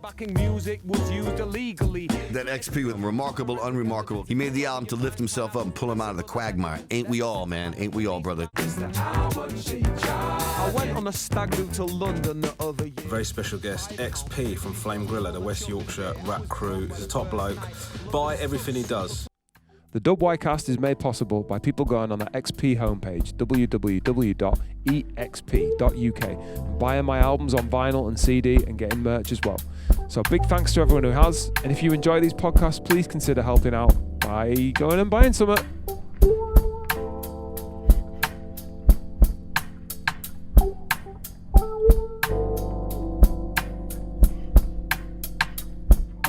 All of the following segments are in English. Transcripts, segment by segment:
Backing music was used illegally. That XP with Remarkable, Unremarkable. He made the album to lift himself up and pull him out of the quagmire. Ain't we all, man? Ain't we all, brother? I went on a stag do to London the other year. Very special guest, XP from Flame Griller, the West Yorkshire rap crew. He's a top bloke. Buy everything he does. The WYcast is made possible by people going on the XP homepage, www.exp.uk, and buying my albums on vinyl and CD and getting merch as well. So big thanks to everyone who has, and if you enjoy these podcasts, please consider helping out by going and buying some.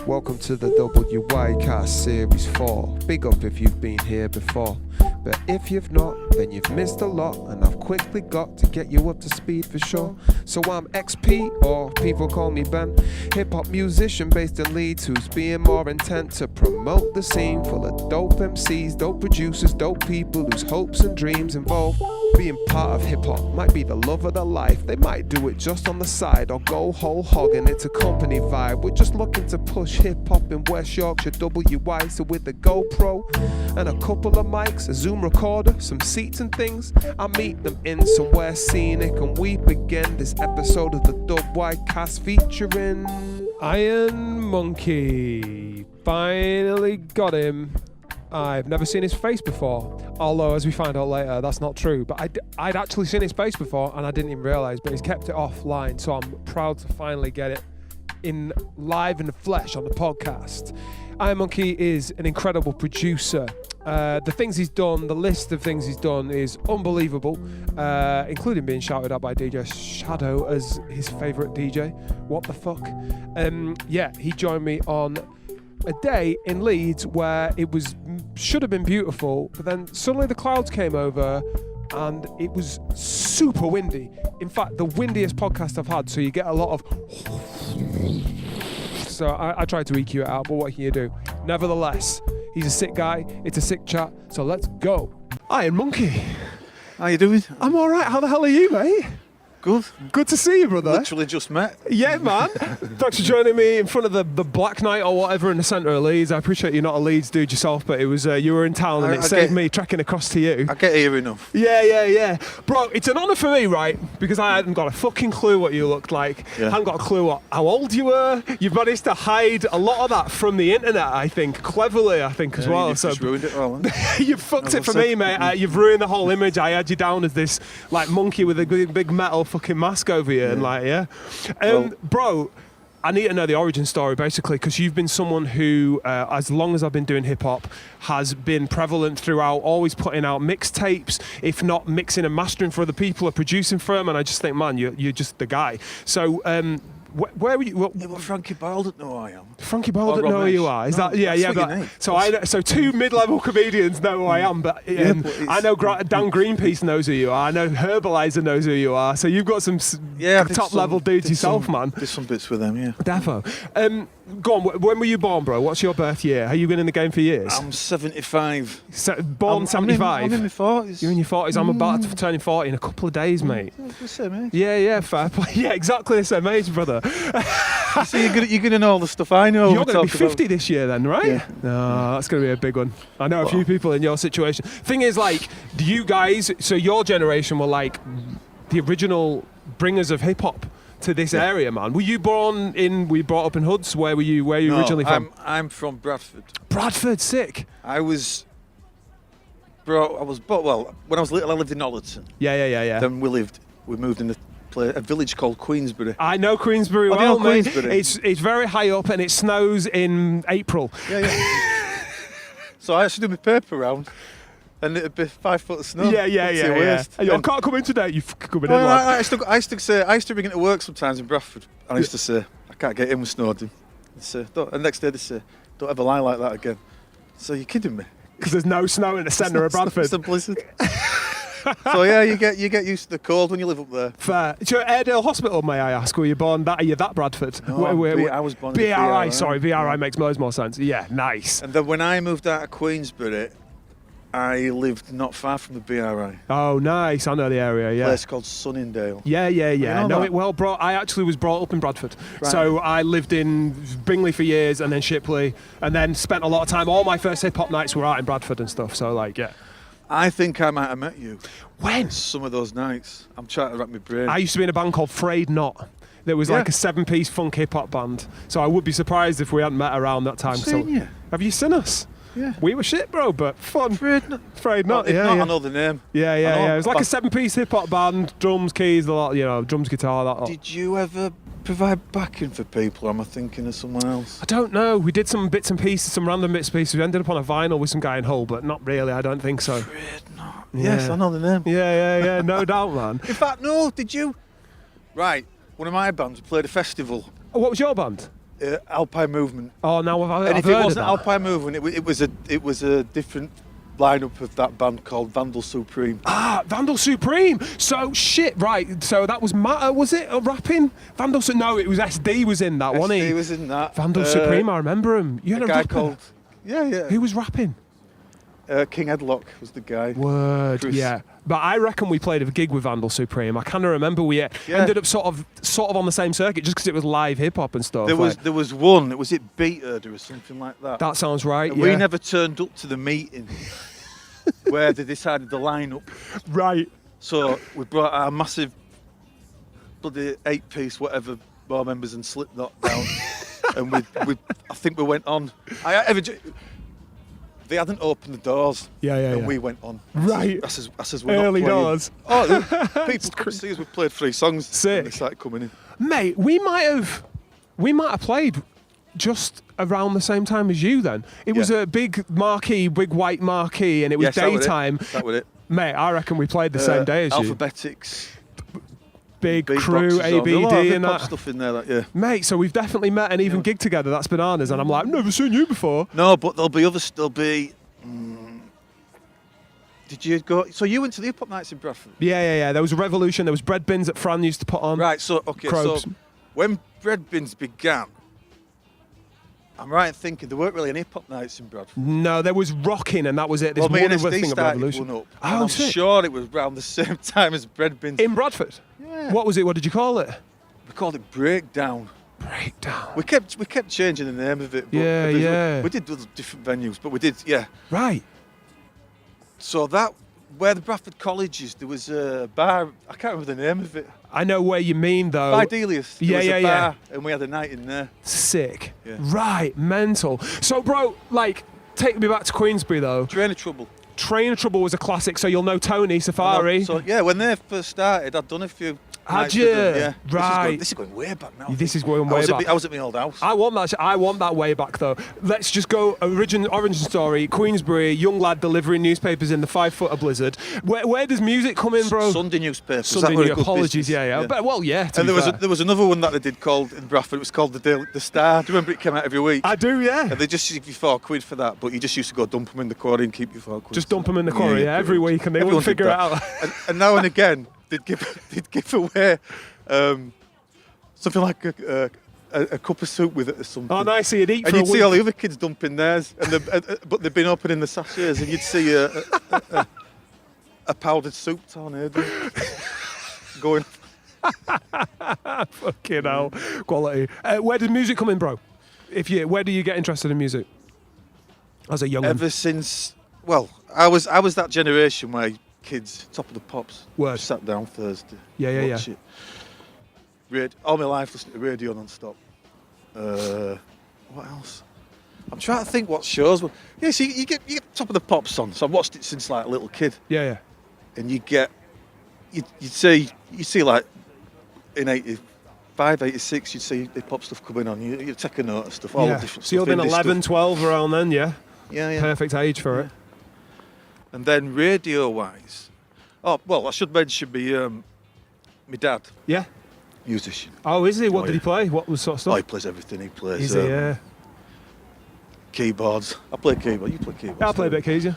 Welcome to the WYcast Series 4. Big up if you've been here before. But if you've not, then you've missed a lot, and I've quickly got to get you up to speed for sure. So I'm XP, or people call me Ben, hip-hop musician based in Leeds, who's being more intent to promote the scene full of dope MCs, dope producers, dope people whose hopes and dreams involve being part of hip-hop. Might be the love of their life, they might do it just on the side, or go whole hog and it's a company vibe. We're just looking to push hip-hop in West Yorkshire, WY, so with a GoPro and a couple of mics, a Zoom recorder, some seats and things, I meet them in somewhere scenic, and we begin this episode of the WYcast featuring Iron Monkey. Finally got him. I've never seen his face before, although as we find out later that's not true, but I'd actually seen his face before and I didn't even realise, but he's kept it offline, so I'm proud to finally get it in live in the flesh on the podcast. Iron Monkey is an incredible producer. The things he's done, the list of things he's done is unbelievable, including being shouted at by DJ Shadow as his favourite DJ. What the fuck? He joined me on a day in Leeds where it should have been beautiful, but then suddenly the clouds came over and it was super windy. In fact, the windiest podcast I've had, so you get a lot of... So I tried to EQ it out, but what can you do? Nevertheless, he's a sick guy, it's a sick chat, so let's go. Iron Monkey. How you doing? I'm alright, how the hell are you, mate? Good. Good to see you, brother. Literally just met. Yeah, man. Thanks for joining me in front of the Black Knight or whatever in the centre of Leeds. I appreciate you're not a Leeds dude yourself, but it was you were in town and it saved me trekking across to you. I get here enough. Yeah. Bro, it's an honour for me, right? Because I hadn't got a fucking clue what you looked like. Yeah. I hadn't got a clue how old you were. You've managed to hide a lot of that from the internet, I think. Cleverly, I think, as well. You've just ruined it all, huh? You fucked it for me, mate. You've ruined the whole image. I had you down as this like monkey with a big metal fucking mask over you. And bro, I need to know the origin story basically, because you've been someone who, as long as I've been doing hip hop, has been prevalent throughout, always putting out mixtapes, if not mixing and mastering for other people or producing for them. And I just think, man, you're just the guy. So, where were you? Frankie Boyle doesn't know who I am. Frankie Boyle doesn't know who you are. Is that yeah? But, so two mid-level comedians know who I am, but I know Dan Greenpeace knows who you are. I know Herbalizer knows who you are. So you've got some top-level dudes yourself, man. Did some bits with them, yeah. Defo. Go on. When were you born, bro? What's your birth year? Have you been in the game for years? I'm 75. Born 75. I'm in my 40s. You're in your 40s. I'm about to turn 40 in a couple of days, mate. The same age. Yeah, fair play. Yeah, exactly the same age, brother. So you're going to know all the stuff I know. You're going to be 50 this year then, right? Yeah. Oh, that's going to be a big one. I know a few people in your situation. Thing is, like, do you guys, so your generation were like the original bringers of hip hop to this area, man. Were you brought up in Hoods? Where were you originally from? I'm from Bradford. Bradford, sick. When I was little, I lived in Ollerton. Yeah. Then we moved in a village called Queensbury. I know Queensbury well, mate. Queensbury? It's very high up and it snows in April. Yeah. So I used to do my paper round and it'd be 5 foot of snow. Yeah. I can't come in today. You coming in, I used to bring it to work sometimes in Bradford. And I used to say, I can't get in with snow. And the next day they say, don't ever lie like that again. So you're kidding me? Because there's no snow in the centre of Bradford. It's a blizzard. So yeah, you get used to the cold when you live up there. Fair. So Airedale Hospital, may I ask, were you born that? Are you that Bradford? No, I was born BRI. BRI. Sorry, BRI makes loads more sense. Yeah, nice. And then when I moved out of Queensbury, I lived not far from the BRI. Oh, nice. I know the area, A yeah. place called Sunningdale. Yeah. know No, that? it well. I actually was brought up in Bradford. Right. So I lived in Bingley for years and then Shipley and then spent a lot of time. All my first hip-hop nights were out in Bradford and stuff. So, like, yeah. I think I might have met you. When? Some of those nights. I'm trying to wrap my brain. I used to be in a band called Frayed Not. There was like a 7-piece funk hip-hop band. So I would be surprised if we hadn't met around that time. I've seen you. Have you seen us? Yeah. We were shit, bro, but fun. Frayed Not, If yeah. not, yeah. I know the name. Yeah. I know. It was like a 7-piece hip-hop band, drums, keys, a lot, drums, guitar, that lot. Did you ever provide backing for people, or am I thinking of someone else? I don't know. We did some bits and pieces, some random bits and pieces. We ended up on a vinyl with some guy in Hull, but not really. I don't think so. Yes, I know the name. Yeah. No doubt, man. In fact, no, did you? Right, one of my bands played a festival, Oh, what was your band? Alpine Movement. Oh, now I've And if heard it of wasn't that. Alpine Movement, it was a different lineup of that band called Vandal Supreme. Ah, Vandal Supreme. So shit, right? So that was was it rapping? Vandal? No, it was EssDee was in that, wasn't he? He was in that. Vandal Supreme. I remember him. You had A a guy rapper. called Who was rapping? King Headlock was the guy. Word. Chris. Yeah. But I reckon we played a gig with Vandal Supreme. I kind of remember we ended up sort of on the same circuit just because it was live hip hop and stuff. There was one. Was it Beat Herder or something like that? That sounds right. And yeah. we never turned up to the meeting where they decided the lineup. Right. So we brought our massive bloody 8-piece whatever bar members and Slipknot down, and we I think we went on. They hadn't opened the doors. And we went on. Right. I says we're Early not playing. doors. Oh, people could see us. We played 3 songs. Sick. And they started coming in. Mate, we might have played just around the same time as you then. It was a big marquee, big white marquee, and it was Yes, that was it. daytime. That was it. Mate, I reckon we played the same day as you. Alphabetics. Big Beatboxes crew, on. There was a lot of ABD and hip-hop that. stuff in there. Yeah. Mate, so we've definitely met and even gigged together. That's bananas. And I'm like, I've never seen you before. No, but there'll be others. There'll be. Did you go? So you went to the hip hop nights in Bradford? Yeah. There was a revolution. There was bread bins that Fran used to put on. Right. So okay. Probes. So when bread bins began, I'm right in thinking there weren't really any hip hop nights in Bradford. No, there was rocking, and that was it. There's Well, me one and other EssDee thing of started revolution. one up. Oh, and I'm sick. sure it was around the same time as bread bins. In Bradford. Yeah. What was it? What did you call it? We called it Breakdown. Breakdown. We kept changing the name of it. But Yeah. We did other different venues, but we did, yeah. Right. So that, where the Bradford College is, there was a bar, I can't remember the name of it. I know where you mean, though. By Delius. There was a yeah. bar, and we had a night in there. Sick. Yeah. Right, mental. So, bro, like, take me back to Queensbury, though. Train of Trouble. Train of Trouble was a classic, so you'll know Tony Safari. So, yeah, when they first started, I'd done a few. Had nights you? with them, yeah. Right. This is going way back now. This is going way back. I was at my old house. I want that way back, though. Let's just go origin story. Queensbury, young lad delivering newspapers in the 5-footer blizzard. Where does music come in, bro? Sunday newspapers. Sunday That were a good apologies, business. yeah. But, well, yeah. And there was another one that they did called in Bradford. It was called the Star. Do you remember it came out every week? I do, yeah. And they just give you £4 for that, but you just used to go dump them in the quarry and keep your £4. Just dump them in the quarry, yeah, every week, and they Everyone wouldn't figure did it out. and now and again, they'd give away something like a cup of soup with it or something. Oh, nice. So you'd eat And for a you'd see week. all the other kids dumping theirs, but they've been opening the sachets, and you'd see a powdered soup tornado going. Fucking hell, quality. Where did music come in, bro? Where do you get interested in music? As a young Ever since, well, I was that generation where kids, top of the pops, Word. sat down Thursday. Yeah. watch it. All my life listening to radio non-stop. What else? I'm trying to think what shows were. Yeah, see, you get top of the pops on. So I've watched it since like a little kid. Yeah. And you see like in 85, 86, you'd see hip hop stuff coming on. You take a note of stuff, all the different So you've stuff. been indie 11, stuff. 12 around then, yeah? Yeah. Perfect age for it. And then radio-wise, I should mention my dad, Yeah. musician. Oh, is he? What Oh, did he yeah. play? What was sort of stuff? He plays everything. He plays Is he? Yeah. keyboards. I play keyboard. You play keyboards. I play a bit of keys, yeah.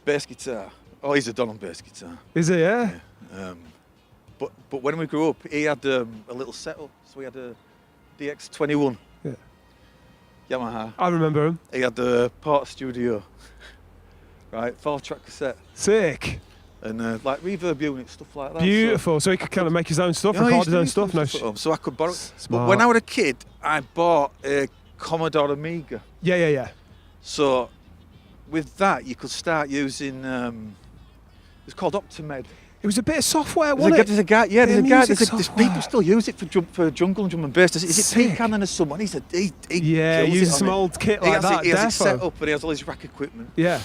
Bass guitar. Oh, he's a don on bass guitar. Is he? Yeah. But when we grew up, he had a little setup. So he had a DX21. Yeah. Yamaha. I remember him. He had the Porter Studio. right? 4-track cassette. Sick. And like reverb units, stuff like that. Beautiful. So he could kind of make his own stuff, Yeah, record his own used stuff. to No, stuff at home, so I could borrow. But Smart. when I was a kid, I bought a Commodore Amiga. yeah. So with that, you could start using. It's called Optimed. It was a bit of software, wasn't it? There's a guy. Yeah, Bit there's a of guy. music There's software. people still use it for jungle and drum and bass. Is it Sick. Pete Cannon or someone? He Yeah, kills use it on some it. old kit He like has that. He has it set defo. up and he has all his rack equipment. Yeah.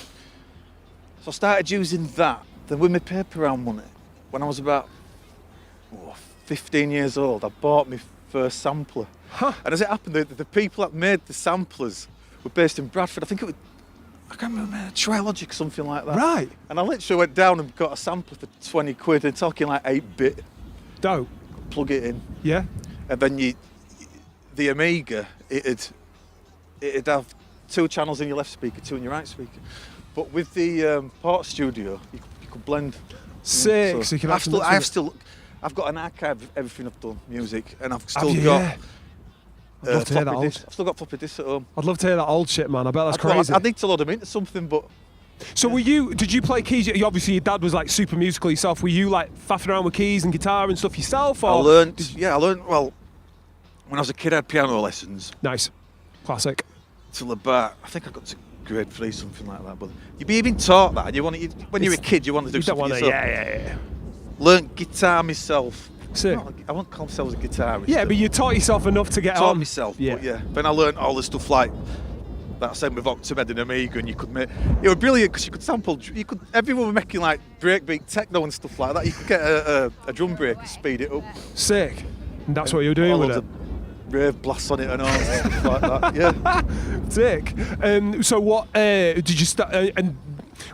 So I started using that. Then with my paper round money, when I was about 15 years old, I bought my first sampler. Huh. And as it happened, the people that made the samplers were based in Bradford. I think it was, I can't remember, Trilogic or something like that. Right. And I literally went down and got a sampler for 20 quid. They're talking like 8-bit. Dope. Plug it in. Yeah. And then the Amiga, it'd have 2 channels in your left speaker, 2 in your right speaker. But with the Port Studio, you could blend. Sick. So you can I've got an archive of everything I've done, music, and I've still Have you? got. Yeah. I'd love to hear that floppy old. disks. I've still got floppy disks at home. I'd love to hear that old shit, man. I bet that's Well, crazy. I need to load them into something, but So did you play keys? Obviously your dad was like super musical yourself. Were you like faffing around with keys and guitar and stuff yourself? Or I learned. Well, when I was a kid, I had piano lessons Nice. Classic. till about, I think I got to grade 3, something like that. But you've been taught that, and when you're a kid, you want to do You don't something want to, yourself. yeah. Learned guitar myself. Sick. I won't call myself a guitarist. Yeah, but you taught yourself enough to get taught on. myself. Yeah. But yeah. Then I learned all the stuff like that I said with Optimed and Amiga, and you could make. It was brilliant because you could sample. Everyone were making like breakbeat techno and stuff like that. You could get a drum break and speed it up. Sick. And that's what you were doing All with of it. the rave blasts on it and all stuff like that. Yeah. Sick. So what did you start? And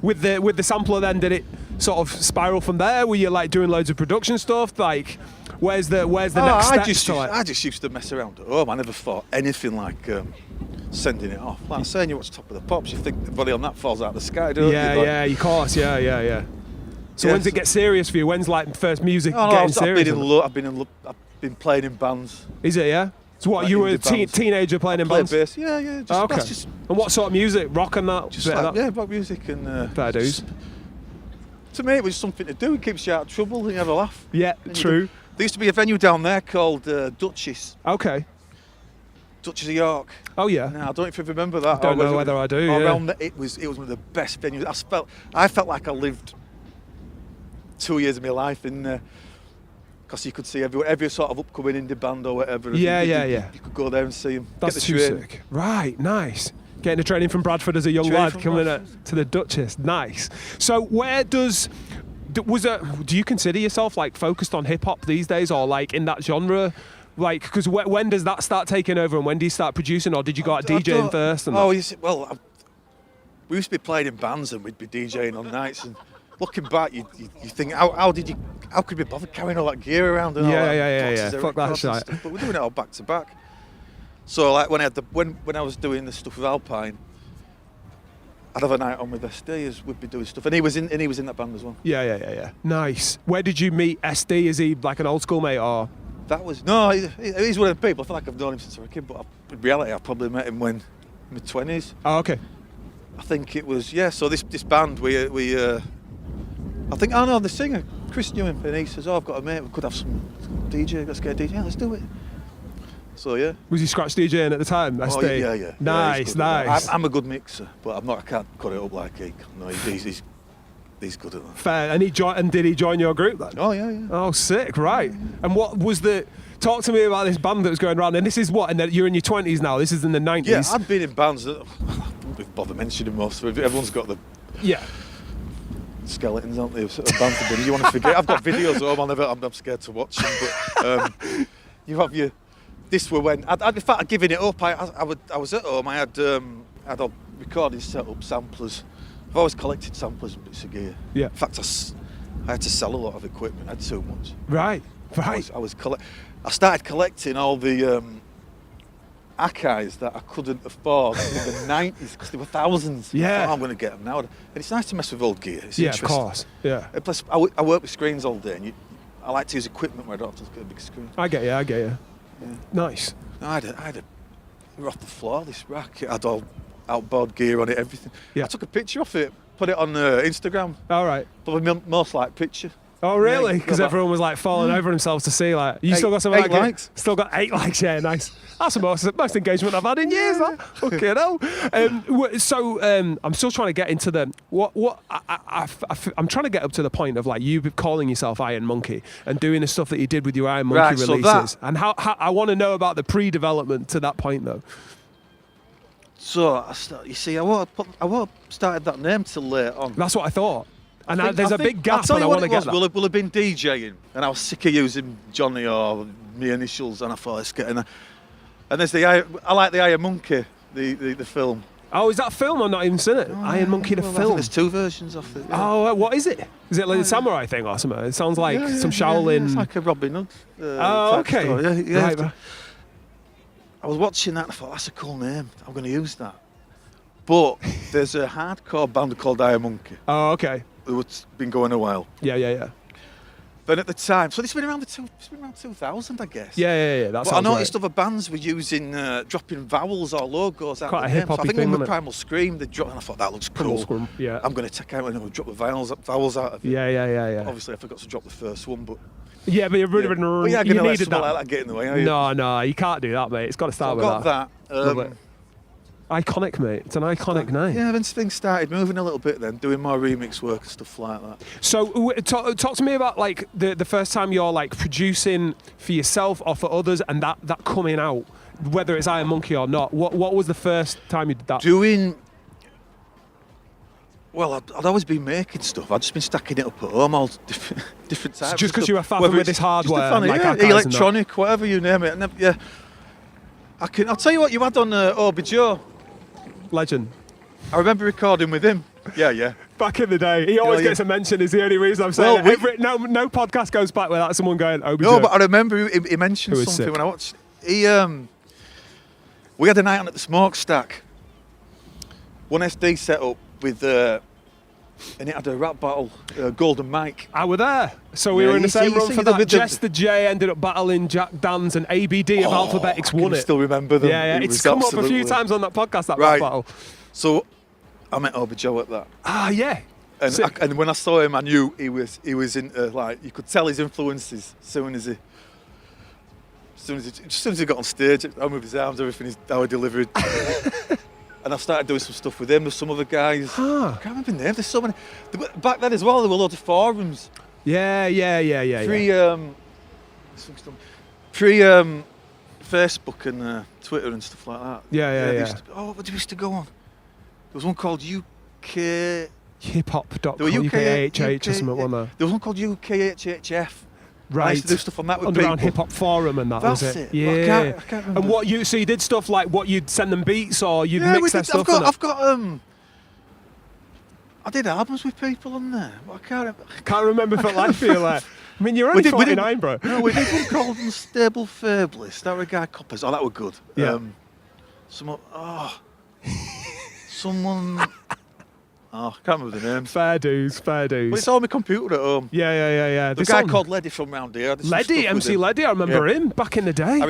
with the sampler, then did it sort of spiral from there? Were you like doing loads of production stuff? Like, where's the next step? I just used to mess around at home. I never thought anything like sending it off. Like saying you watch Top of the Pops, you think the body on that falls out of the sky, don't you? Yeah, of course, yeah. So Yeah, when's it get serious for you? When's like first music Oh, no, getting I've serious? I've been playing in bands. Is it, yeah? So what, Like you were a indie bands. teenager playing in Play bands? bass. Yeah. Just, Okay. That's just And what sort of music? Rock and that? just Bit of like, that? yeah, rock music and. Fair dues. To me, it was something to do. It keeps you out of trouble and you have a laugh. Yeah, And you true. There used to be a venue down there called Duchess of York. Oh yeah. Now I don't know if you remember that. Don't or know whether I do, yeah. Around it was one of the best venues. I felt like I lived 2 years of my life in there because you could see every sort of upcoming indie band or whatever. Yeah. You could go there and see them. That's get the too train. sick. Right, nice. Getting the training from Bradford as a young Training lad, from coming Bradford. to the Duchess. Nice. So do you consider yourself like focused on hip hop these days, or like in that genre? Like, because when does that start taking over, and when do you start producing, or did you go out DJing first? And We used to be playing in bands and we'd be DJing on nights. And looking back, you think, how could you be bothered carrying all that gear around? And all that Yeah. boxes of Fuck that records and shit. stuff, but we're doing it all back to back. So like when I was doing the stuff with Alpine, I'd have a night on with EssDee as we'd be doing stuff, and he was in that band as well. Yeah. Nice. Where did you meet EssDee? Is he like an old school mate, or? He's one of the people. I feel like I've known him since I was a kid, but in reality, I probably met him when in my 20s. Oh, okay. I think it was, yeah. So this band, the singer Chris knew him, and he says, "Oh, I've got a mate. We could have some DJ. Let's get a DJ. Yeah, let's do it." So yeah. Was he scratch DJing at the time? Oh, EssDee? yeah. Nice. I'm a good mixer, but I can't cut it up like he. No, he's good at that. Fair. And did he join your group then? Oh yeah. Oh, sick. Right. And what was talk to me about this band that was going around, and this is what, you're in your 20s now, this is in the 90s. Yeah, I'd been in bands that, I don't bother mentioning most, but everyone's got the skeletons, aren't they, of bands to be. You want to forget, I've got videos at home, I'm scared to watch them, but you have your, this were when, in fact I'd given it up, I was at home, I had a recording set up, samplers. I've always collected samplers and bits of gear. Yeah. In fact, I had to sell a lot of equipment, I had too much. Right. I started collecting all the Akais that I couldn't afford in the 90s because there were thousands. Yeah. I thought, I'm going to get them now. And it's nice to mess with old gear. It's Yeah, of interesting. course. Yeah. And plus, I work with screens all day, and I like to use equipment where I don't have to get a big screen. I get you. Yeah. Nice. I had we're off the floor, this rack. It had all outboard gear on it, everything. Yeah. I took a picture of it put it on Instagram. All right. Probably most like picture. Oh, really? Yeah, Because got everyone was like falling over themselves to see like you still got some 8 likes. Still got 8 likes. Yeah, nice. That's the most engagement I've had in years. That fucking hell. I'm still trying to get into the I'm trying to get up to the point of like you calling yourself Iron Monkey and doing the stuff that you did with your Iron Monkey releases, and how I want to know about the pre-development to that point though. So you see, I won't have started that name till later on. That's what I thought. And there's a big gap, I'll tell and you I what want to it get was. that. We'll have been DJing, and I was sick of using Johnny or my initials, and I thought it's getting. And there's I like the Iron Monkey, the film. Oh, is that film? I've not even seen it. Iron Monkey the I think film. there's 2 versions of it. Yeah. Oh, what is it? Is it like a samurai thing or something? It sounds like some Shaolin. Yeah, it's like a Robin Hood. Oh, type okay. story. Yeah. Right. I was watching that and I thought, that's a cool name. I'm going to use that. But there's a hardcore band called Iron Monkey Oh, okay. who's been going a while. Yeah. But at the time, so this has been around 2000, I guess. Yeah. That's. But I noticed other bands were using dropping vowels or logos out Quite of a the hip name. So I hoppy think thing, when wasn't it? Primal Scream, they dropped, and I thought that looks cool. Scrum, yeah. I'm going to check out and drop the vowels out of it. Yeah. Obviously, I forgot to drop the first one, but Yeah, but you're really, but you yeah, I'm going to let needed something that. like that get in the way. Are you? No, you can't do that, mate. It's got to So start I with got that. Love it. Iconic, mate. It's an iconic name. Yeah, then things started moving a little bit then, doing more remix work and stuff like that. So talk to me about like the first time you're like producing for yourself or for others, and that coming out, whether it's Iron Monkey or not. What was the first time you did that? Well, I'd always been making stuff. I'd just been stacking it up at home, all different types. Just because of you were stuff. faffing Whether with it's this hardware, just a fan of, like yeah, archives and that. electronic, whatever you name it. And yeah, I'll tell you what you had on Obi Joe. Legend. I remember recording with him. Yeah. Back in the day, he always Yeah. gets a mention. Is the only reason I'm saying Well, it. No podcast goes back without someone going, "Oh, No, but I remember he mentioned Who is something sick. when I watched. We had a night on at the Smokestack. One EssDee set up with, and it had a rap battle, Golden Mike. I were there, so we Yeah, were in the you same see room for the- that. with the- Jess the J ended up battling Jack Dan's, and ABD of Alphabetics I won can it. still remember them. Yeah, It it's was come up a few absolutely- times on that podcast. That Right. rap battle. So I met Obi Joe at that. Ah, yeah. And, Sick. and when I saw him, I knew he was into, like, you could tell his influences as soon as he got on stage. I moved his arms, everything, how he delivered. And I started doing some stuff with him. There's some other guys. Ah. I can't remember the names. There's so many. Back then as well, there were loads of forums. Yeah. Pre-Facebook and Twitter and stuff like that. Yeah. What did we used to go on? There was one called UK. Hiphop.com, There were UKHH or something, wasn't there? There was one called UKHHF. I Right. used to do stuff on that with Underground people. Hip Hop Forum and that That's was it. it. Yeah. Well, I can't remember. And so you did stuff like what you'd send them beats or you'd Yeah, mix their stuff. I did albums with people on there. But I can't. Can't remember for life. Feel like. I mean, you're only 49, bro. No, we did one called Unstable Fabulist. That were guy coppers. Oh, that were good. Yeah. Someone. I can't remember the names. Fair dues. But it's on my computer at home. Yeah. The guy called Leddy from round here. I did some stuff Leddy, with MC him. Leddy. I remember him back in the day. I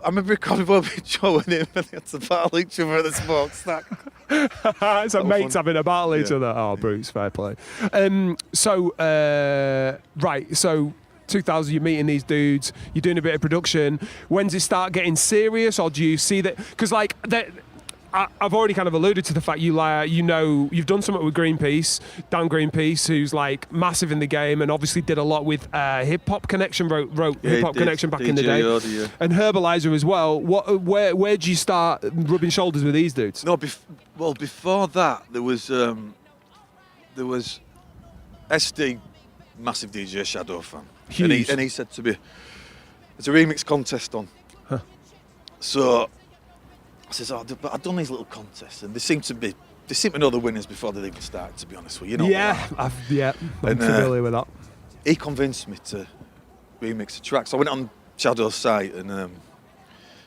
remember recording with Joe and him, and they had to battle each other at the Smokestack. So mates fun. having a battle each Yeah. other. Oh, Bruce, fair play. So 2000, you're meeting these dudes, you're doing a bit of production. When does it start getting serious, or do you see that? Because like I've already kind of alluded to the fact you've done something with Greenpeace, Dan Greenpeace, who's like massive in the game and obviously did a lot with Hip Hop Connection, wrote Hip Hop Connection back in the day, Yoda, yeah. and Herbalizer as well. Where do you start rubbing shoulders with these dudes? No, before that there was EssDee, massive DJ Shadow fan, Huge. and he said to me, "There's a remix contest on." Huh. So I says, but I've done these little contests, and they seem to know the winners before they even start. To be honest with you, know. I'm And, familiar with that. He convinced me to remix a track, so I went on Shadow's site and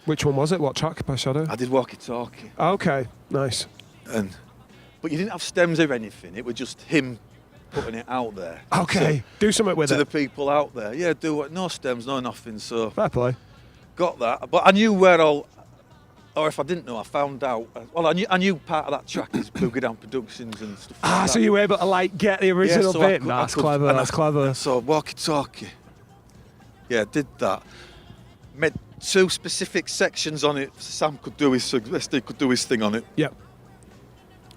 Which one was it? What track by Shadow? I did Walkie Talkie. Okay, nice. But you didn't have stems or anything. It was just him putting it out there. Okay, do something with to it. the people out there. Yeah, do what? No stems, no nothing. So Fair play. got that, but I knew where all or if I didn't know, I found out. Well, I knew part of that track is Boogie Down Productions and stuff. Like that. So you were able to like get the original so I bit. could- That's I could- clever. and That's I- clever. So Walkie Talkie. Yeah, did that. Made 2 specific sections on it. Sam could do his, EssDee could do his thing on it. Yep.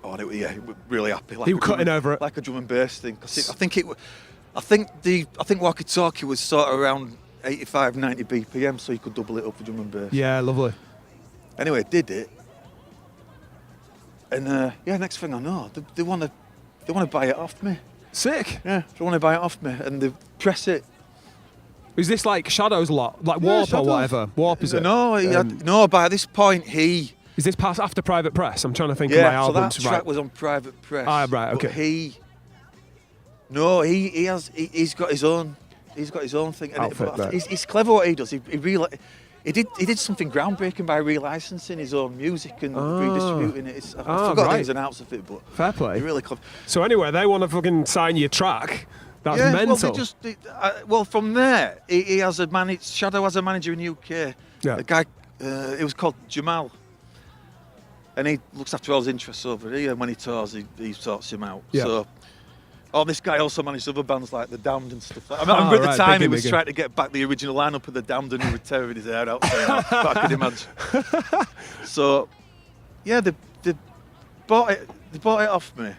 Oh, and he was really happy. Like He was cutting over it. like a drum and bass thing. Cause I think Walkie Talkie was sort of around 85, 90 BPM, so you could double it up for drum and bass. Yeah, lovely. Anyway, did it, and next thing I know, they want to buy it off me. Sick. Yeah, they want to buy it off me, and they press it. Is this like Shadow's lot, like Yeah, Warp or Shadows. whatever? Warp is it? No, no. By this point, he. Is this past after Private Press? I'm trying to think of Yeah, my so that albums. track Right. was on Private Press. Ah, right, okay. But he's got his own. He's got his own thing. And Outfit there. He's clever what he does. He did something groundbreaking by relicensing his own music and redistributing it. I forgot the ins and outs of it, but Fair play. he's really clever. So anyway, they want to fucking sign your track. That's Yeah, mental. well, from there, he has a Shadow has a manager in the UK. Yeah. A guy, it was called Jamal, and he looks after all his interests over here. And when he tours, he sorts him out. Yeah. So, this guy also managed other bands like The Damned and stuff. I remember at the right, time biggie, he was biggie. trying to get back the original lineup of The Damned, and he was tearing his hair out saying that, but I could imagine. So, yeah, they bought it. They bought it off me.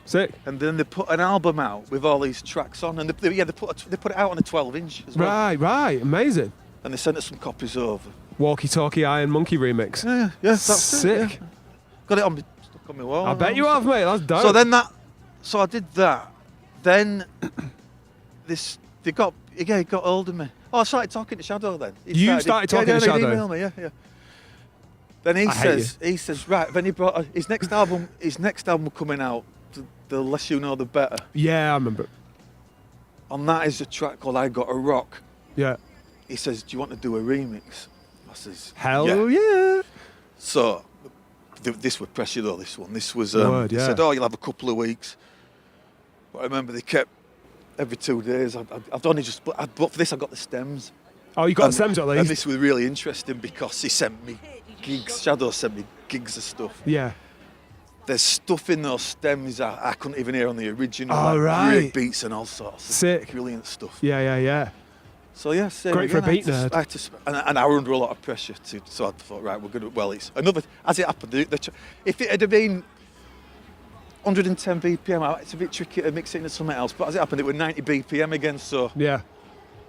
Sick. And then they put an album out with all these tracks on, and they put it out on a 12-inch as well. Right. Amazing. And they sent us some copies over. Walkie Talkie IRN MNKY remix. Yeah, that's Sick. it. Yeah. Got it stuck on my wall. I bet you have, mate. That's dope. So I did that. Then he got hold of me. Oh, I started talking to Shadow then. You started talking to Shadow? He'd email me, yeah. Then he says, right. Then he brought his next album. His next album coming out. The less you know, the better. Yeah, I remember. On that is a track called I Got a Rock. Yeah. He says, do you want to do a remix? I says, Hell yeah. So, this was pressure though, this one. This was, Word, he yeah. said, you'll have a couple of weeks. But I remember they kept, every 2 days, I've only just, but for this I got the stems. Oh, you got the stems at least? And this was really interesting because he sent me gigs, Shadow sent me gigs of stuff. Yeah. There's stuff in those stems I couldn't even hear on the original. Oh, right. Great beats and all sorts of Sick. brilliant stuff. Yeah. So yeah, same Great for a again. beat nerd. And I were under a lot of pressure too. So I thought, right, we're good. Well, it's another. As it happened, if it had been 110 BPM, it's a bit tricky to mix it into something else. But as it happened, it was 90 BPM again. So Yeah.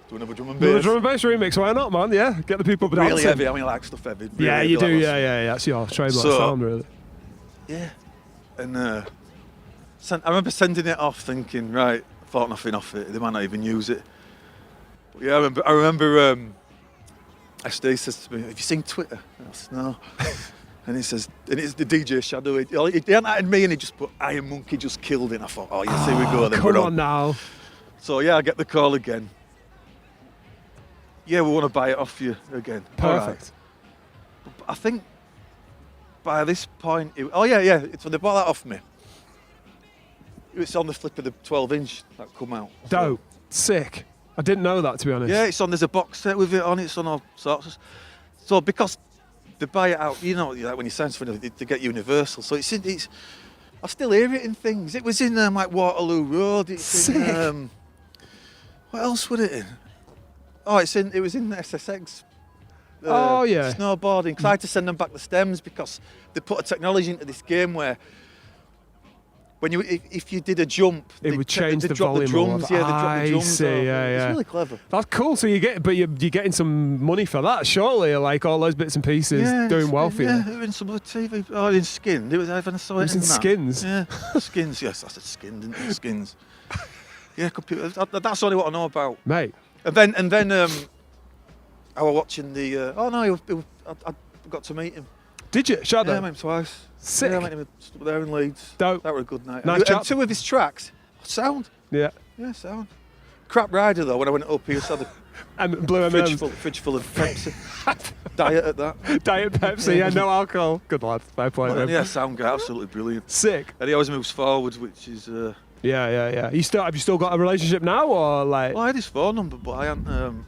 do another drum and Do a bass. drum and bass remix, why not, man? Yeah, get the people dancing. Really heavy. I mean, I like stuff heavy. Really Yeah, heavy you do. like that. Yeah. That's your trademark So- sound, really. Yeah. And I remember sending it off, thinking, right, I thought nothing off it. They might not even use it. But yeah, I remember EssDee says to me, have you seen Twitter? I said, no. And he says, and it's the DJ Shadow. He hadn't added me, and he just put IRN MNKY just killed it. And I thought, oh yes, here we go. Then Come we're on now. So yeah, I get the call again. Yeah, we want to buy it off you again. All right. Perfect. But I think by this point, so they bought that off me. It's on the flip of the 12-inch that come out. Dope. Sick. I didn't know that, to be honest. Yeah, it's on. There's a box set with it on. It's on all sorts. So because they buy it out, you know, like when you sign something, they get Universal. So it's. I still hear it in things. It was in like Waterloo Road. It's Sick. in. What else was it in? Oh, it was in SSX. Oh, yeah. Snowboarding. Because I had to send them back the stems because they put a technology into this game where. If you did a jump, It would change they the drop volume. the drums. or Yeah, they drop the I drums. see, over. yeah. It's really clever. That's cool. So you're getting some money for that, surely, like all those bits and pieces doing well for you. Yeah, in some other TV. Oh, in Skin. It was even saw it was in that. Skins? Yeah, Skins. Yes, I said Skin, didn't I? Skins. Yeah, computer. That's only what I know about. Mate. And then I was watching the. I got to meet him. Did you? Shadow? Yeah, I met him twice. Sick. Yeah, I met him there in Leeds. Dope. That was a good night. Nice and chap. 2 of his tracks, sound. Yeah. Yeah, sound. Crap rider though. When I went up, he just had a And Blue fridge M&M's. full of Pepsi. Diet at that. Diet Pepsi, yeah, no alcohol. Good lad. Fair play. But, mate. yeah, sound guy, absolutely brilliant. Sick. And he always moves forward, which is. Yeah. Have you still got a relationship now, or like? Well, I had his phone number, but I hadn't.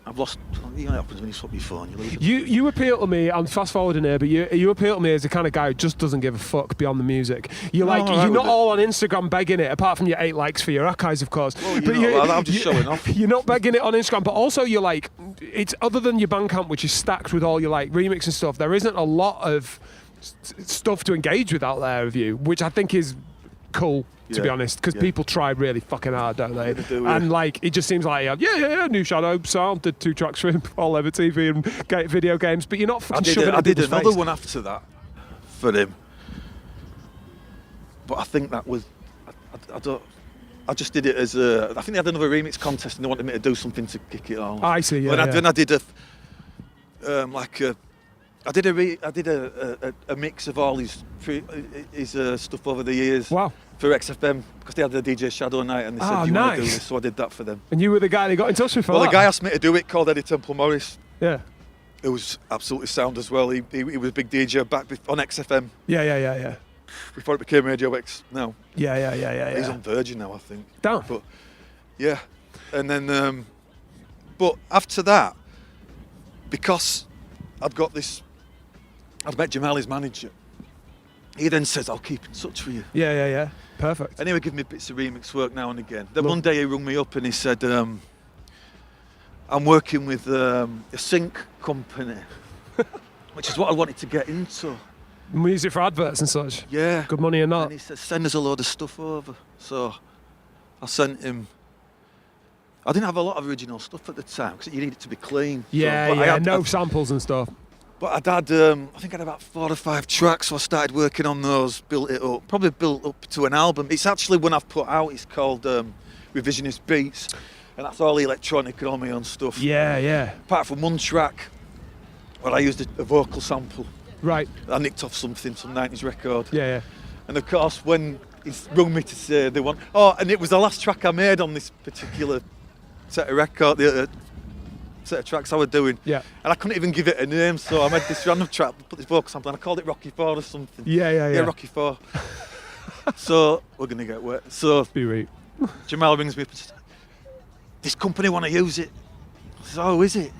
I've lost. You know what happens when you swap your phone. You lose it. You appeal to me. I'm fast forwarding here, but you appeal to me as the kind of guy who just doesn't give a fuck beyond the music. You're No, like I'm all right you're not with it. all on Instagram begging it, apart from your 8 likes for your archives, of course. Well, you but know, I'm just showing off. You're not begging it on Instagram, but also you're like, it's other than your Bandcamp, which is stacked with all your like remix and stuff. There isn't a lot of stuff to engage with out there of you, which I think is cool. To be Yeah, honest, because yeah. people try really fucking hard, don't they? They do, yeah. And like, it just seems like, yeah, new Shadow sound, did 2 tracks for him, all over TV and video games, but you're not fucking shoving it I in did people's another face. one after that for him, but I think that was I just did it as a. I think they had another remix contest and they wanted me to do something to kick it off. I see, yeah. Then I did I did a mix of all his stuff over the years. Wow. For XFM because they had the DJ Shadow night and they said, Oh, "Do you want to do nice. this?" So I did that for them. And you were the guy they got in touch with for Well, that? the guy asked me to do it called Eddie Temple Morris. Yeah. It was absolutely sound as well. He was a big DJ back on XFM Yeah. before it became Radio X. Now Yeah. he's on Virgin now, I think. Damn. But yeah, and then but after that, because I'd met Jamal, his manager. He then says, "I'll keep in touch with you." Yeah. Perfect. And he would give me bits of remix work now and again. Then one day he rung me up and he said, "I'm working with a sync company," which is what I wanted to get into. Music for adverts and such. Yeah. Good money or not. And he said, "Send us a load of stuff over." So I sent him. I didn't have a lot of original stuff at the time because you need it to be clean. Yeah, no samples and stuff. But I think I had about 4 or 5 tracks, so I started working on those, built it up, probably built up to an album. It's actually one I've put out, it's called Revisionist Beats, and that's all electronic and all my own stuff. Yeah. Apart from one track where I used a vocal sample. Right. I nicked off some 90s record. Yeah. And of course, when he's rung me to say they want... Oh, and it was the last track I made on this particular set of record, the set of tracks I was doing. Yeah. And I couldn't even give it a name, so I made this random track, put this vocal sample, and I called it Rocky 4 or something. Yeah. Rocky 4. So we're going to get wet. So Be right. Jamal rings me up and says, "This company want to use it." I said, "Oh, is it?"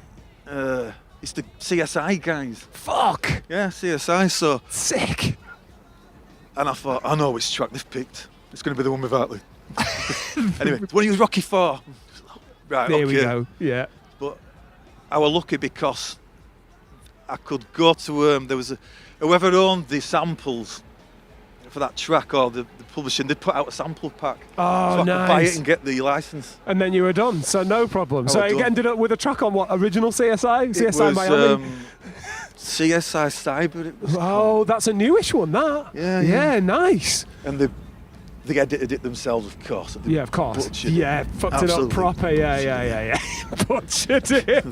It's the CSI guys. Fuck. Yeah, CSI. So, Sick. and I thought, I know which track they've picked. It's going to be the one with Hartley. Anyway, do you want to use Rocky 4? Right, There okay. we go. Yeah. But I was lucky because I could go to there was whoever owned the samples for that track or the publishing, they'd put out a sample pack. Oh, so I nice. could buy it and get the license. And then you were done, so no problem. I So was you done. ended up with a track on what? Original CSI? It CSI was Miami? CSI Cyber. It was Oh, called. that's a newish one, that. Yeah. Yeah, nice. And they edited it themselves, of course. They Yeah, of course. butchered Yeah, fucked it up Absolutely. proper. Yeah. Butchered it.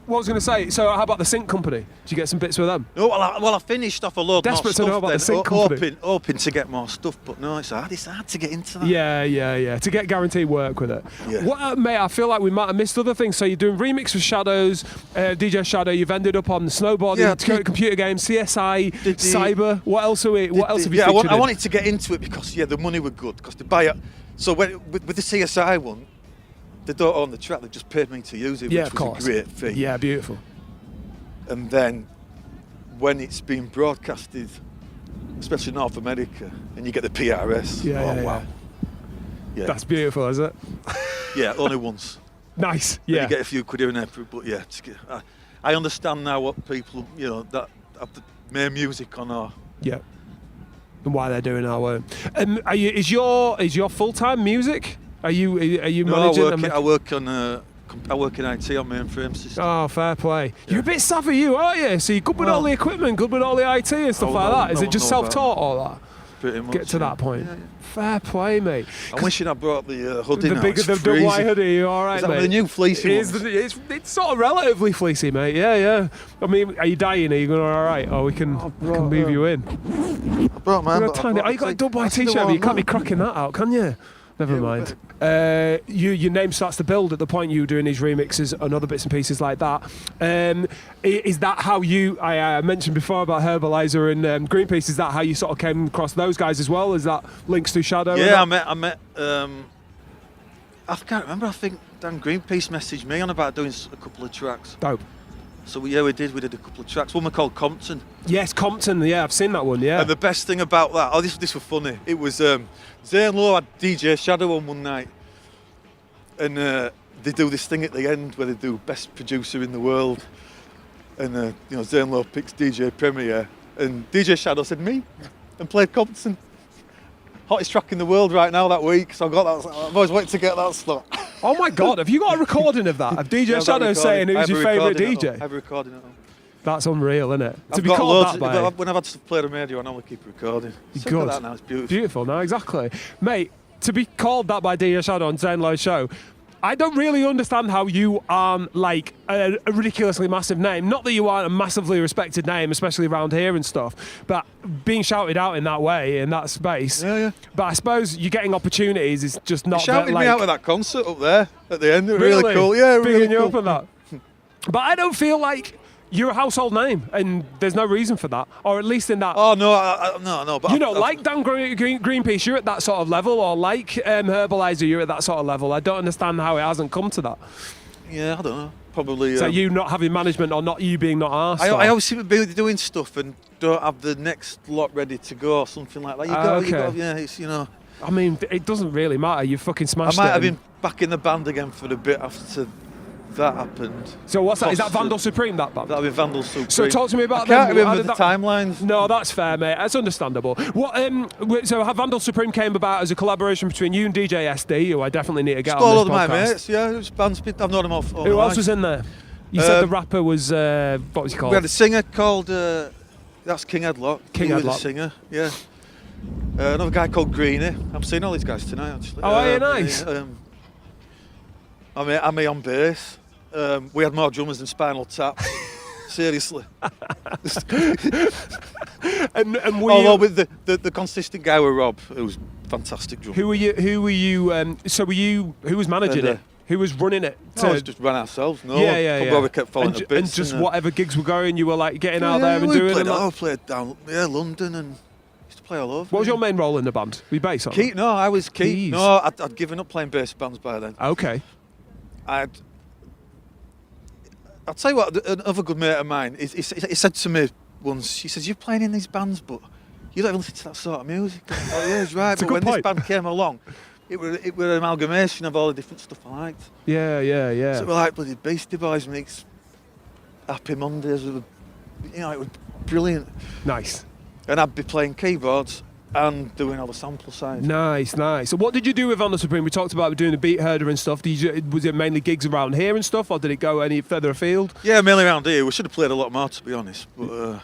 What was I going to say? So how about the sync company? Did you get some bits with them? No, well, I finished off a load Desperate more to know stuff about then, the sync company. hoping to get more stuff, but no, it's hard to get into that. Yeah. To get guaranteed work with it. Yeah. What, mate, I feel like we might have missed other things. So you're doing remix with Shadows, DJ Shadow. You've ended up on the snowboarding, Yeah, computer games, CSI, Did the- Cyber. What else are we? What else have you Yeah, featured I in? wanted to get into it because the money were good because they buy it. So with the CSI one, they don't own the track. They just paid me to use it, Yeah, which of was course. a great thing. Yeah, beautiful. And then when it's been broadcasted, especially North America, and you get the PRS. Yeah. Wow. Yeah. That's beautiful, is it? Yeah, only once. Nice. Then Yeah. You get a few quid here and there, but yeah, I understand now what people, that have made music on our. Yeah. And why they're doing our work. Is your full-time music? Are you No, managing? I work in IT on mainframe systems. Oh, fair play. You're a bit savvy, you, aren't you? So you're good with all the equipment, good with all the IT and stuff Oh, like no, that. Is no, it just no, self-taught all that? Pretty much. Get to that point. Yeah. Fair play, mate. I'm wishing I brought the hoodie The now. bigger It's the freezing. WY hoodie, you all right, Is that mate? the new fleecy It ones? is, it's sort of relatively fleecy, mate. Yeah. I mean, are you dying? Are you going all right? Or we can move you in. I brought mine, You're but I tiny. brought Oh, you got a the WY that's the t-shirt, but one, you can't be look. cracking that out, can you? Never mind. Your name starts to build at the point you were doing these remixes and other bits and pieces like that. Is that how you? I mentioned before about Herbalizer and Greenpeace. Is that how you sort of came across those guys as well? Is that links to Shadow? Yeah, I met. I can't remember. I think Dan Greenpeace messaged me on about doing a couple of tracks. Dope. So we did a couple of tracks. One we called Compton. Yes, Compton. Yeah, I've seen that one. Yeah. And the best thing about that, this was funny. It was Zane Lowe had DJ Shadow on one night, and they do this thing at the end where they do best producer in the world, and Zane Lowe picks DJ Premier, and DJ Shadow said me, and played Compton. Hottest track in the world right now that week, so I got that. I've always wanted to get that slot. Oh my God, have you got a recording of that? Of DJ Shadow saying who's your favourite DJ? I have a recording it. That's unreal, isn't it? I've got called that by... When I've had to play the radio, I normally keep recording. Good. That now, it's beautiful. Beautiful, no, exactly. Mate, to be called that by DJ Shadow on Zane Lowe's show, I don't really understand how you aren't like a ridiculously massive name. Not that you aren't a massively respected name, especially around here and stuff, but being shouted out in that way, in that space. Yeah. But I suppose you're getting opportunities is just not. He shouted me out at that concert up there at the end. Really Cool. Yeah, really bigging you cool. up on that. But I don't feel like you're a household name, and there's no reason for that, or at least in that. Oh no, no. But like Dan Greenpeace, you're at that sort of level, or like Herbalizer, you're at that sort of level. I don't understand how it hasn't come to that. Yeah, I don't know. Probably. So you not having management, or not you being not arsed? I always seem to be doing stuff and don't have the next lot ready to go, or something like that. You got, yeah, it's I mean, it doesn't really matter. You fucking smashed it. I might have been back in the band again for a bit after that happened. So what's that? Is that Vandal Supreme, that band? That'll be Vandal Supreme. So talk to me about I can't them. remember the timelines. No, that's fair, mate. That's understandable. What? So Vandal Supreme came about as a collaboration between you and DJ EssDee, who I definitely need to get on this podcast. All of my mates, yeah. It was bands, I've known them all. Who else was in there? You said the rapper was, what was he called? We had a singer called, that's King Headlock. King He Headlock. was a singer, yeah. Another guy called Greenie. I'm seeing all these guys tonight, actually. Oh, are you nice? I'm me on bass. We had more drummers than Spinal Tap. Seriously. and although with the consistent guy with Rob, who was fantastic drummer. Who were you? So were you? Who was managing it? Who was running it? No, we just ran ourselves. No, yeah. We kept falling to bits. And just whatever gigs were going, you were like getting out there and doing. I played down London and used to play all over. What was your main role in the band? Were you bass on? No, I was key. Keys. No, I'd given up playing bass bands by then. Okay. I'll tell you what, another good mate of mine, he said to me once, he says, you're playing in these bands, but you don't even listen to that sort of music. I thought, yeah, he's right. But when this band came along, it were an amalgamation of all the different stuff I liked. Yeah. So we're like bloody Beastie Boys mix, Happy Mondays, it was brilliant. Nice. And I'd be playing keyboards and doing all the sample sides. Nice. So what did you do with Vandal Supreme? We talked about doing the beat herder and stuff. Was it mainly gigs around here and stuff, or did it go any further afield? Yeah, mainly around here. We should have played a lot more, to be honest. But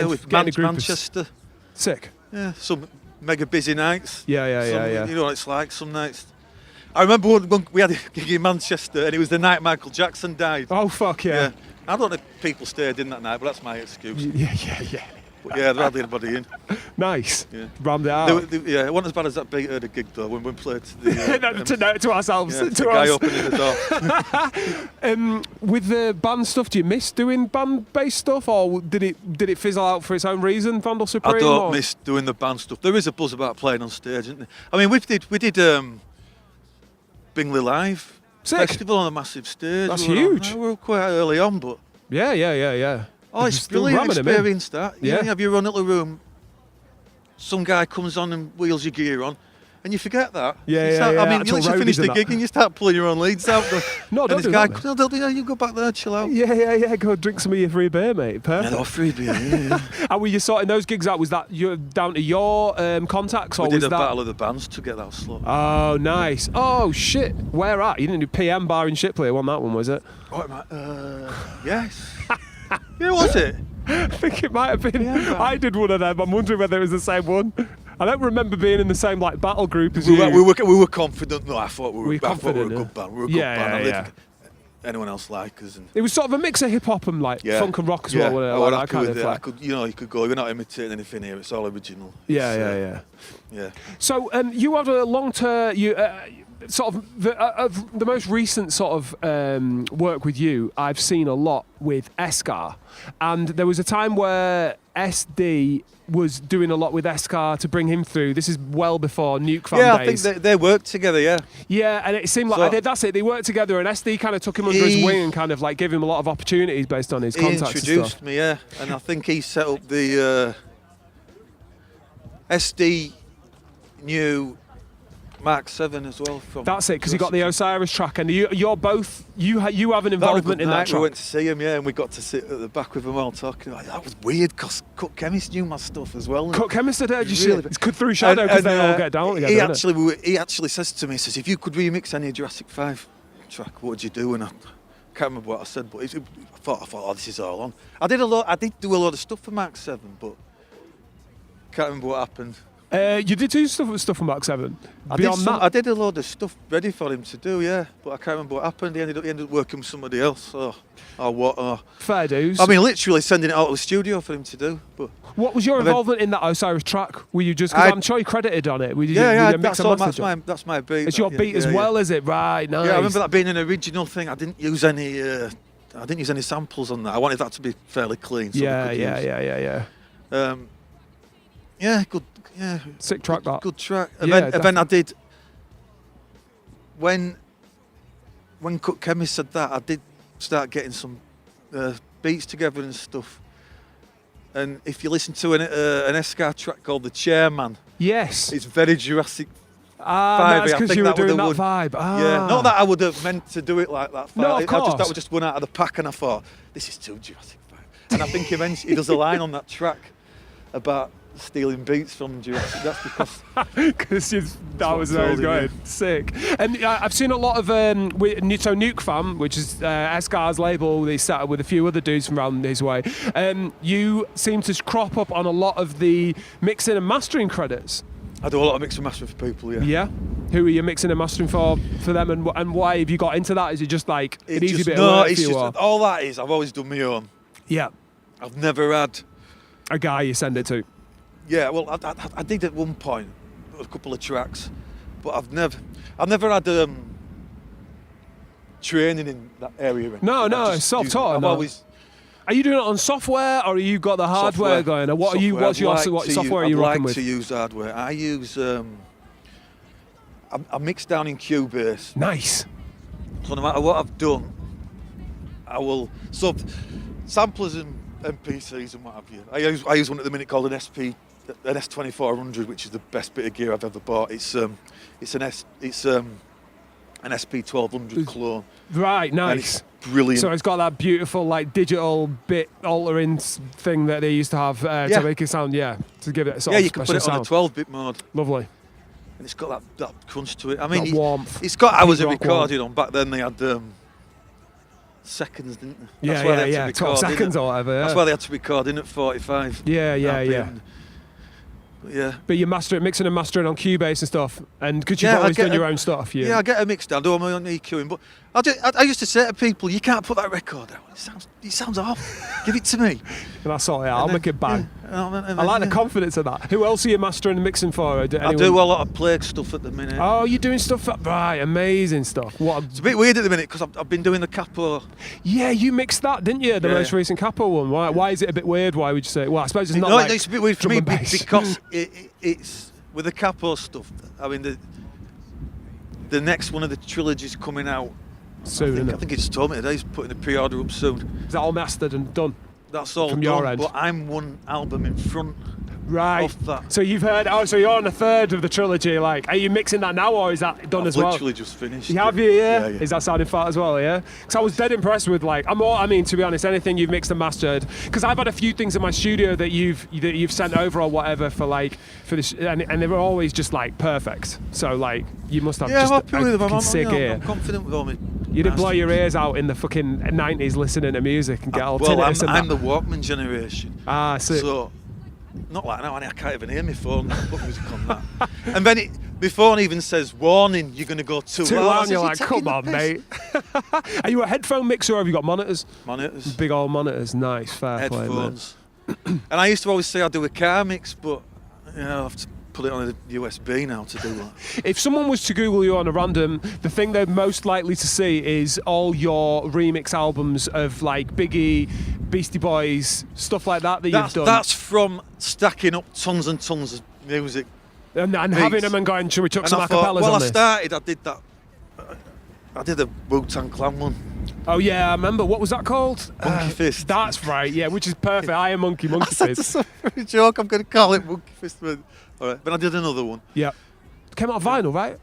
with Manchester. Sick. Yeah, some mega busy nights. Yeah. You know what it's like, some nights. I remember when we had a gig in Manchester and it was the night Michael Jackson died. Oh, fuck yeah. I don't know if people stayed in that night, but that's my excuse. Yeah. But yeah, there hardly anybody in. Nice. Yeah. Rammed it out. It wasn't as bad as that big herder gig though, when we played to ourselves. Yeah, the guy opening the door. With the band stuff, do you miss doing band-based stuff, or did it fizzle out for its own reason, Vandal Supreme? I don't miss doing the band stuff. There is a buzz about playing on stage, isn't there? I mean, we did Bingley Live Festival on a massive stage. That's huge. We were quite early on, but yeah. Oh, it's brilliant experience, that. You have your own little room, some guy comes on and wheels your gear on, and you forget that. I mean, you literally finish the gig and you start pulling your own leads out. No, don't this guy, you go back there, chill out. Yeah, go drink some of your free beer, mate. Perfect. Yeah, free beer, yeah. And were you sorting those gigs out? Was that down to your contacts, or we did was a that battle of the bands to get that slot. Oh, nice. Oh, shit. Where at? You didn't do PM Bar in Shipley, on that one, was it? Yes. Who was it? I think it might have been. Yeah, I did one of them. I'm wondering whether it was the same one. I don't remember being in the same battle group as you. We were confident. No, I thought we were a confident, good band. We were a good band. I didn't think anyone else like us. And it was sort of a mix of hip hop and funk and rock as well. I was happy with it. You could go. We're not imitating anything here. It's all original. Yeah. Yeah. So you had a long term. sort of the most recent sort of work with you, I've seen a lot with Eskar, and there was a time where EssDee was doing a lot with Eskar to bring him through. This is well before Nuke Fan days. I think they worked together, yeah. Yeah, and it seemed like that's it. They worked together, and EssDee kind of took him under his wing and kind of like gave him a lot of opportunities based on his contacts. He introduced me, yeah, and I think he set up the EssDee new Mark 7 as well. That's it, because you got the Osiris track, and you're both you have an involvement in that track. We went to see him, yeah, and we got to sit at the back with him while talking. That was weird, because Cut Chemist knew my stuff as well. Cut Chemist had heard your shit. It's cut through Shadow because they all get down together. He actually says to me, he says, if you could remix any Jurassic 5 track, what would you do? And I can't remember what I said, but I thought, oh, this is all on. I did do a lot of stuff for Mark 7, but can't remember what happened. You did do stuff for Mark 7. I did a load of stuff ready for him to do, yeah, but I can't remember what happened. He ended up working with somebody else, or what. Fair dues. I mean, literally sending it out of the studio for him to do. But what was your involvement in that Osiris track? Were you just? Because I'm sure you credited on it. That's my beat. It's your beat as well, is it? Right, nice. Yeah, I remember that being an original thing. I didn't use any samples on that. I wanted that to be fairly clean. So Yeah, good. Yeah, sick track. Good track. And then I did. When Cut Chemist said that, I did start getting some beats together and stuff. And if you listen to an Eskar track called "The Chairman," yes, it's very Jurassic. That's because you were doing that vibe. Yeah, not that I would have meant to do it like that. No, of course. That was just one out of the pack, and I thought this is too Jurassic 5. And I think he does a line on that track about stealing beats from Jurassic. That's because that was great. Sick. And I've seen a lot of Nuke Fam, which is Eskar's label. They set up with a few other dudes from around his way. You seem to crop up on a lot of the mixing and mastering credits. I do a lot of mixing and mastering for people, yeah. Yeah? Who are you mixing and mastering for them, and why have you got into that? Is it just like an easy bit of work for you? All that is, I've always done my own. Yeah. I've never had a guy you send it to. Yeah, well, I did at one point a couple of tracks, but I've never had training in that area. No, it's self-taught. Are you doing it on software, or you got the hardware going? Or what software. What software are you rocking with? I like to use hardware. I use I mix down in Cubase. Nice. So no matter what I've done, samplers and MPCs and what have you. I use one at the minute called an S2400, which is the best bit of gear I've ever bought. It's an SP1200 clone. Right, nice. And it's brilliant. So it's got that beautiful like digital bit altering thing that they used to have to make it sound, to give it a sort of you can put it on a 12-bit mode. Lovely. And it's got that crunch to it. I mean, warmth. It's got hours of recording on. Back then they had seconds, didn't they? Yeah. 12 seconds or whatever. Yeah. That's why they had to record in at 45. Yeah. Yeah. But you're mixing and mastering on Cubase and stuff, and because you've always done your own stuff. Yeah, I get a mix down, do my own EQing, but I used to say to people, you can't put that record out. It sounds off. Give it to me. And I sort it out. I'll make it bang. I like the confidence of that. Who else are you mastering and mixing for? I do a lot of Plague stuff at the minute. Oh, you're doing stuff right, amazing stuff. It's a bit weird at the minute because I've been doing the Capo. Yeah, you mixed that, didn't you? The most recent Capo one. Why is it a bit weird? Why would you say? Well, I suppose it's not. No, it's a bit weird for me because it's with the Capo stuff. I mean, the next one of the trilogies coming out soon. I think it's told me today. He's putting a pre-order up soon. Is that all mastered and done? That's all from done, your end. But I'm one album in front. Right. Off that. So you've heard. Oh, so you're on a third of the trilogy. Like, are you mixing that now, or is that done as well? I've literally just finished. Have you? Yeah. Is that sounding fat as well? Yeah. Because I was dead impressed with to be honest, anything you've mixed and mastered. Because I've had a few things in my studio that you've sent over or whatever for this, and they were always just like perfect. So like you must have just a sick ear. I'm confident with all my. You didn't blow your ears out in the fucking 90s listening to music and get all tinnitus. I'm the Walkman generation. Sick. So. Not like now, I can't even hear my phone. Put music on that. And then before it even says warning, you're going to go too loud. And you're like, come on, mate. Are you a headphone mixer or have you got monitors? Monitors. Big old monitors. Nice, fair play, headphones. And I used to always say I do a car mix, but I've put it on a USB now to do that. If someone was to Google you on a random, the thing they're most likely to see is all your remix albums of like Biggie, Beastie Boys, stuff like that you've done. That's from stacking up tons and tons of music. And having them and going, should we chuck some I thought, acapellas well, on I this? started, I did that. I did a Wu-Tang Clan one. Oh yeah, I remember. What was that called? Monkey Fist. That's right, yeah, which is perfect. I am Monkey Fist. That's a joke, I'm going to call it Monkey Fist. All right, but I did another one. Yeah. Came out of vinyl, right?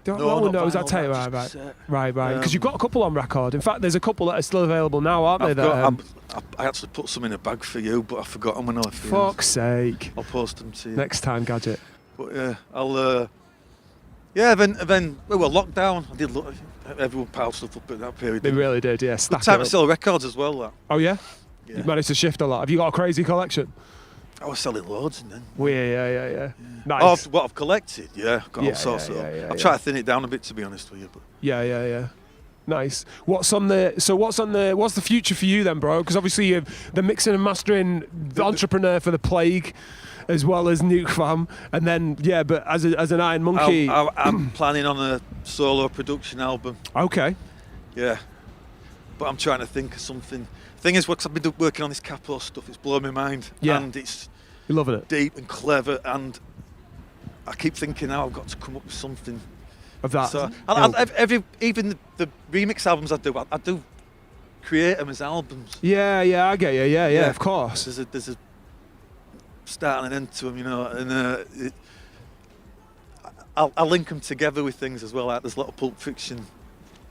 No, not was that vinyl, tape? just Right. cassette. Right. Because you've got a couple on record. In fact, there's a couple that are still available now, aren't they? I actually put some in a bag for you, but I forgot them when I left. Fuck's sake. I'll post them to you. Next time, Gadget. But yeah, I'll. Yeah, then well, lockdown. I did look. Everyone piled stuff up at that period. They really did, yeah. Good Stack time it to up. sell records as well. That. Oh yeah? Yeah. You've managed to shift a lot. Have you got a crazy collection? I was selling loads and then. Well, yeah. Nice. Oh, what I've collected, yeah, I've got all sorts of. I've tried to thin it down a bit, to be honest with you. But Yeah. Nice. What's the future for you then, bro? Because obviously you're the mixing and mastering the entrepreneur for the Plague, as well as Nuke Fam, and then but as an Iron Monkey, I'm planning on a solo production album. Okay. Yeah, but I'm trying to think of something. Thing is, because I've been working on this Capos stuff, it's blowing my mind. Yeah. And it's You're loving it. deep and clever, and I keep thinking now I've got to come up with something. Of that. So even the remix albums I do create them as albums. Yeah, I get you. Yeah, of course. There's a start and an end to them, you know, and I'll link them together with things as well. Like there's a lot of Pulp Fiction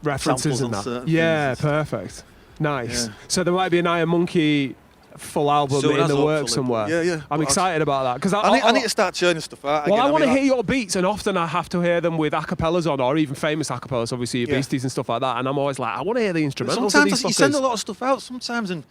References and samples on that. certain Yeah, things. perfect. Nice. Yeah. So there might be an Iron Monkey full album Soon in as, the works hopefully, somewhere. but yeah. I'm But excited about that because I need to start churning stuff out. Well, again. I want to mean, hear your beats, and often I have to hear them with acapellas on, or even famous acapellas, obviously your Yeah. Beasties and stuff like that. And I'm always like, I want to hear the instrumentals of Sometimes these you send a fuckers. lot of stuff out sometimes and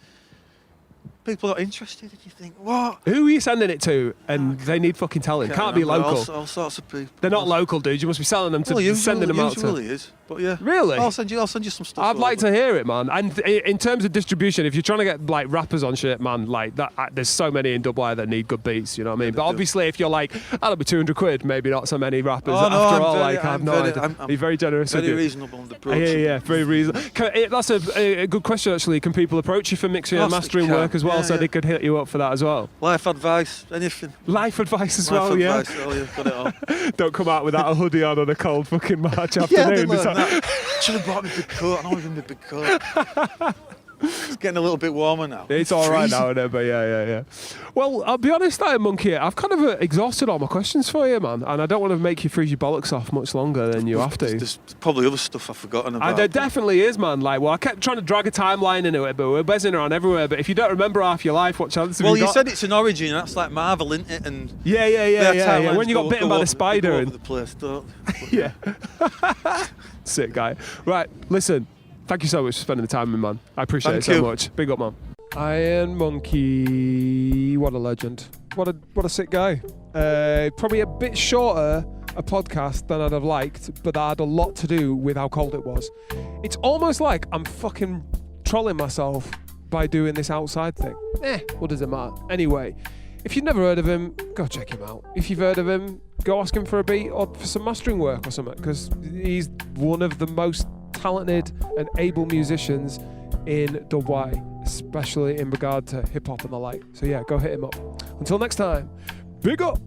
people are not interested and you think, what? Who are you sending it to? And they need fucking telling. Can't be remember, local. All sorts of people. They're not local, dude. You must be selling them to Well, sending them out to. usually is, but yeah. Really? I'll send you some stuff. I'd like over. to hear it, man. And in terms of distribution, if you're trying to get like rappers on shit, man, like that, there's so many in Dubai that need good beats. You know what I mean? they But do. obviously, if you're like, that'll be 200 quid, maybe not so many rappers. Oh, no, After I'm all, very- like, I have I'm no very- idea. I'm You're very generous with Very you. reasonable on the approach. Yeah, very reasonable. That's a good question, actually. Can people approach you for mixing and Of course they mastering can. work as well, Yeah, so yeah. they could hit you up for that as well? Life advice, anything. Life advice as Life well, yeah. advice, oh, you've got it all. Don't come out without a hoodie on a cold fucking March Yeah, I afternoon. did It's learn like- that. Should have brought me a big coat. I don't even my big coat. It's getting a little bit warmer now. It's all right Freezing. now, isn't it? But yeah. Well, I'll be honest, Iron Monkey, I've kind of exhausted all my questions for you, man. And I don't want to make you freeze your bollocks off much longer than you have to. There's probably other stuff I've forgotten about. There definitely is, man. Like, well, I kept trying to drag a timeline into it, but we're buzzing around everywhere. But if you don't remember half your life, what chances have Well, you you got? said it's an origin. That's like Marvel, isn't it? And Yeah. timelines When you got bitten by over- the spider. go over And, the place, don't they? yeah. Sick guy. Right, listen. Thank you so much for spending the time with me, man. I appreciate Thank it so you. much. Big up, man. Iron Monkey. What a legend. What a sick guy. Probably a bit shorter a podcast than I'd have liked, but that had a lot to do with how cold it was. It's almost like I'm fucking trolling myself by doing this outside thing. What does it matter? Anyway, if you've never heard of him, go check him out. If you've heard of him, go ask him for a beat or for some mastering work or something, because he's one of the most talented and able musicians in Dubai, especially in regard to hip hop and the like. So yeah, go hit him up. Until next time, big up.